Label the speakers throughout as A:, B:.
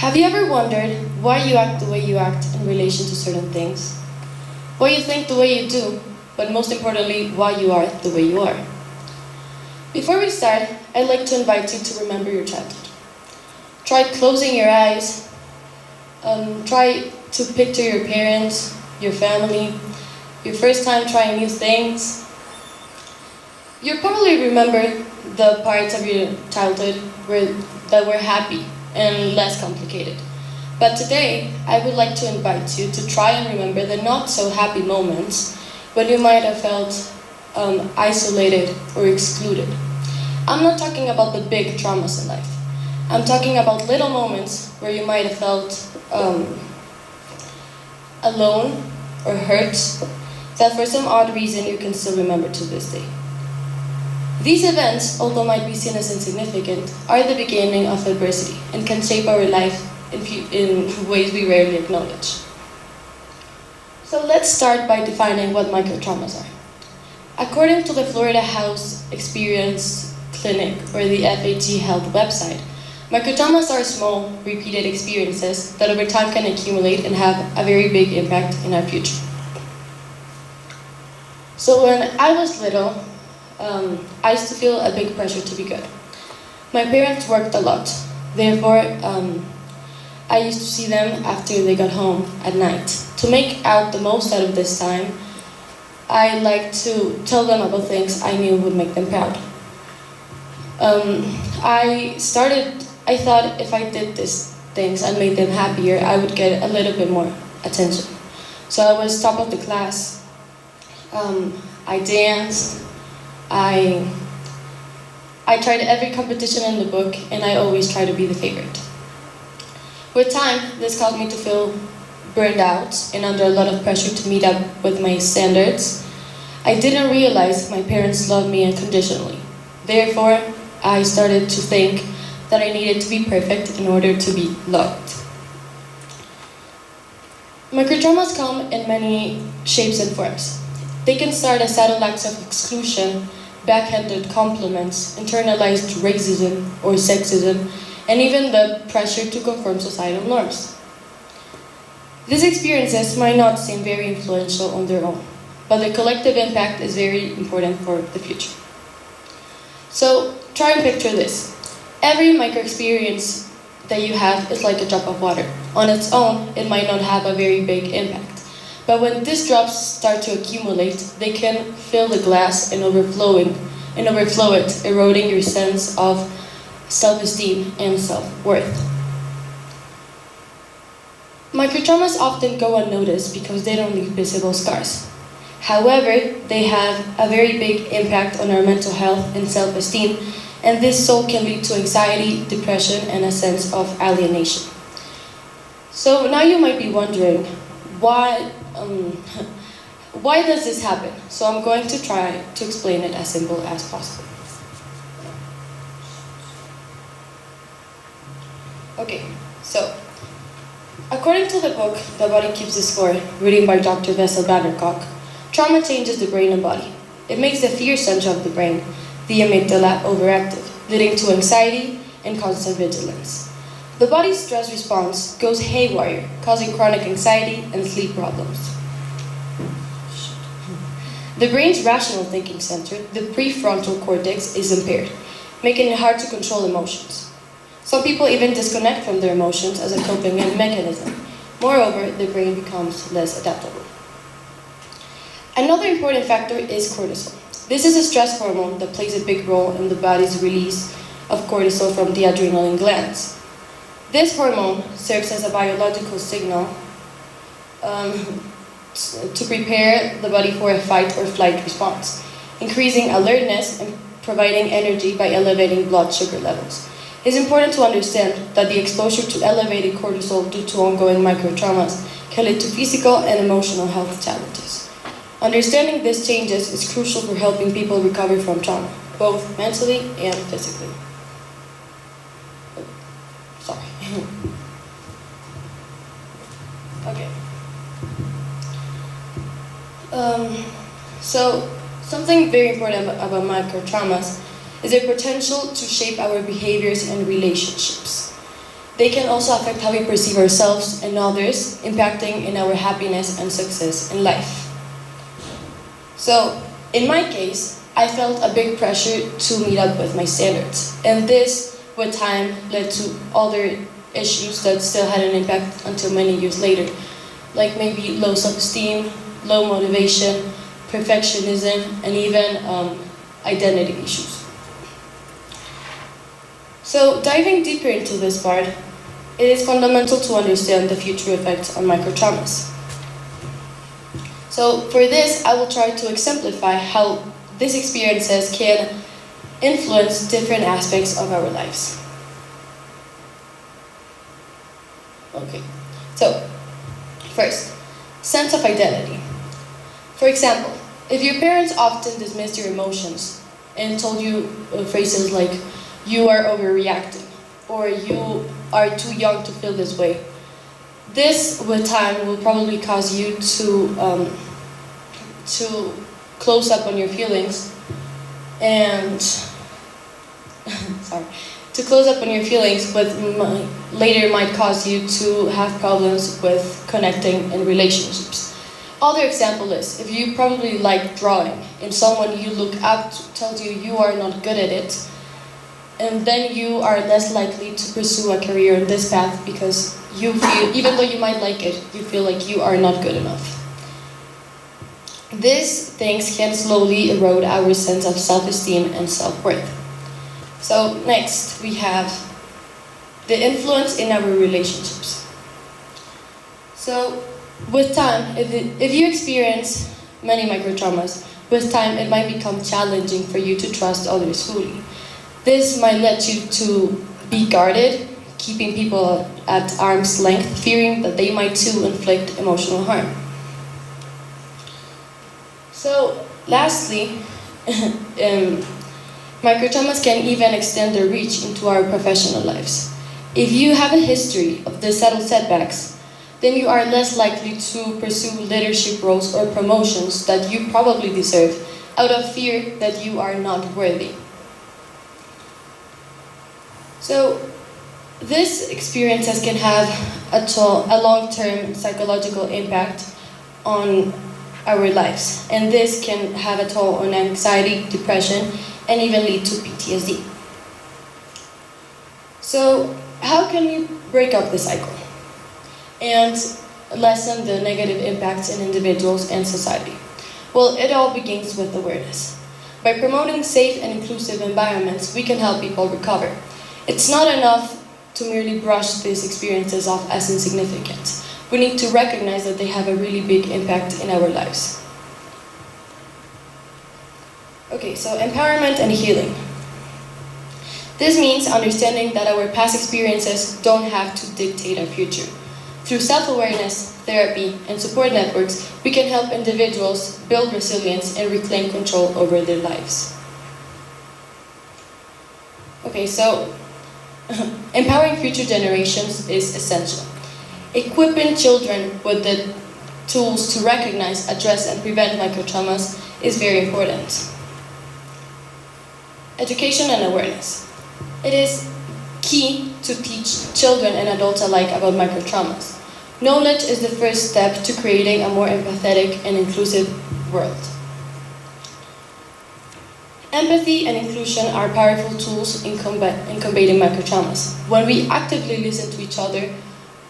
A: Have you ever wondered why you act the way you act in relation to certain things? Why you think the way you do, but most importantly, why you are the way you are? Before we start, I'd like to invite you to remember your childhood. Try closing your eyes. Try to picture your parents, your family, your first time trying new things. You'll probably remember the parts of your childhood that were happy and less complicated. But today, I would like to invite you to try and remember the not so happy moments when you might have felt isolated or excluded. I'm not talking about the big traumas in life. I'm talking about little moments where you might have felt alone or hurt, that for some odd reason you can still remember to this day. These events, although might be seen as insignificant, are the beginning of adversity and can shape our life in ways we rarely acknowledge. So let's start by defining what microtraumas are. According to the Florida House Experience Clinic, or the FHE Health website, microtraumas are small, repeated experiences that over time can accumulate and have a very big impact in our future. So when I was little, I used to feel a big pressure to be good. My parents worked a lot, therefore I used to see them after they got home at night. To make out the most out of this time, I liked to tell them about things I knew would make them proud. I thought if I did these things and made them happier, I would get a little bit more attention. So I was top of the class, I danced, I tried every competition in the book, and I always tried to be the favorite. With time, this caused me to feel burned out and under a lot of pressure to meet up with my standards. I didn't realize my parents loved me unconditionally. Therefore, I started to think that I needed to be perfect in order to be loved. Microtraumas come in many shapes and forms. They can start as subtle acts of exclusion, backhanded compliments, internalized racism or sexism, and even the pressure to conform societal norms. These experiences might not seem very influential on their own, but the collective impact is very important for the future. So try and picture this. Every micro-experience that you have is like a drop of water. On its own, it might not have a very big impact. But when these drops start to accumulate, they can fill the glass and overflow it, eroding your sense of self-esteem and self-worth. Microtraumas often go unnoticed because they don't leave visible scars. However, they have a very big impact on our mental health and self-esteem, and this so can lead to anxiety, depression, and a sense of alienation. So now you might be wondering, why does this happen? So I'm going to try to explain it as simple as possible. Okay, so according to the book The Body Keeps the Score, written by Dr. Bessel Bannercock, trauma changes the brain and body. It makes the fear center of the brain, the amygdala, overactive, leading to anxiety and constant vigilance. The body's stress response goes haywire, causing chronic anxiety and sleep problems. The brain's rational thinking center, the prefrontal cortex, is impaired, making it hard to control emotions. Some people even disconnect from their emotions as a coping mechanism. Moreover, the brain becomes less adaptable. Another important factor is cortisol. This is a stress hormone that plays a big role in the body's release of cortisol from the adrenaline glands. This hormone serves as a biological signal to prepare the body for a fight or flight response, increasing alertness and providing energy by elevating blood sugar levels. It's important to understand that the exposure to elevated cortisol due to ongoing microtraumas can lead to physical and emotional health challenges. Understanding these changes is crucial for helping people recover from trauma, both mentally and physically. Sorry. Okay. So something very important about microtraumas is their potential to shape our behaviors and relationships. they can also affect how we perceive ourselves and others, impacting in our happiness and success in life. So, in my case, I felt a big pressure to meet up with my standards, and this, with time, led to other issues that still had an impact until many years later, like maybe low self-esteem, low motivation, perfectionism, and even identity issues. So, diving deeper into this part, it is fundamental to understand the future effects on microtraumas. So, for this, I will try to exemplify how these experiences can influence different aspects of our lives. Okay, so first, sense of identity. For example, if your parents often dismissed your emotions and told you phrases like, "You are overreacting," or "You are too young to feel this way," this, with time, will probably cause you to close up on your feelings and to close up on your feelings, but later might cause you to have problems with connecting in relationships. Other example is, if you probably like drawing and someone you look up to tells you you are not good at it, and then you are less likely to pursue a career in this path because you feel, even though you might like it, you feel like you are not good enough. These things can slowly erode our sense of self-esteem and self-worth. So next, we have the influence in our relationships. So with time, if you experience many microtraumas, with time it might become challenging for you to trust others fully. This might lead you to be guarded, keeping people at arm's length, fearing that they might too inflict emotional harm. So lastly, microtraumas can even extend their reach into our professional lives. If you have a history of the subtle setbacks, then you are less likely to pursue leadership roles or promotions that you probably deserve out of fear that you are not worthy. So these experiences can have a long-term psychological impact on our lives, and this can have a toll on anxiety, depression, and even lead to PTSD. So how can we break up the cycle and lessen the negative impacts in individuals and society? Well, it all begins with awareness. By promoting safe and inclusive environments, we can help people recover. It's not enough to merely brush these experiences off as insignificant. We need to recognize that they have a really big impact in our lives. Okay, so empowerment and healing. This means understanding that our past experiences don't have to dictate our future. Through self-awareness, therapy, and support networks, we can help individuals build resilience and reclaim control over their lives. Okay, so empowering future generations is essential. Equipping children with the tools to recognize, address, and prevent microtraumas is very important. Education and awareness. It is key to teach children and adults alike about microtraumas. Knowledge is the first step to creating a more empathetic and inclusive world. Empathy and inclusion are powerful tools in combating microtraumas. When we actively listen to each other,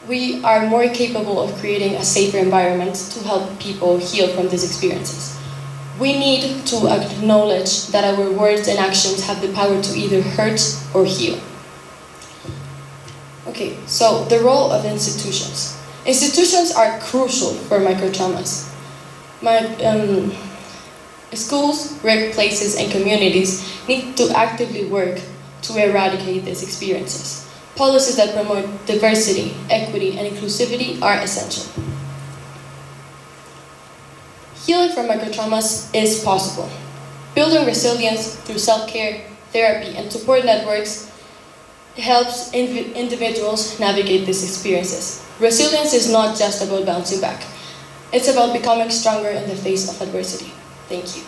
A: we are more capable of creating a safer environment to help people heal from these experiences. We need to acknowledge that our words and actions have the power to either hurt or heal. Okay, so the role of institutions. Institutions are crucial for microtraumas. Schools, workplaces, and communities need to actively work to eradicate these experiences. Policies that promote diversity, equity, and inclusivity are essential. Healing from microtraumas is possible. Building resilience through self-care, therapy, and support networks helps individuals navigate these experiences. Resilience is not just about bouncing back. It's about becoming stronger in the face of adversity. Thank you.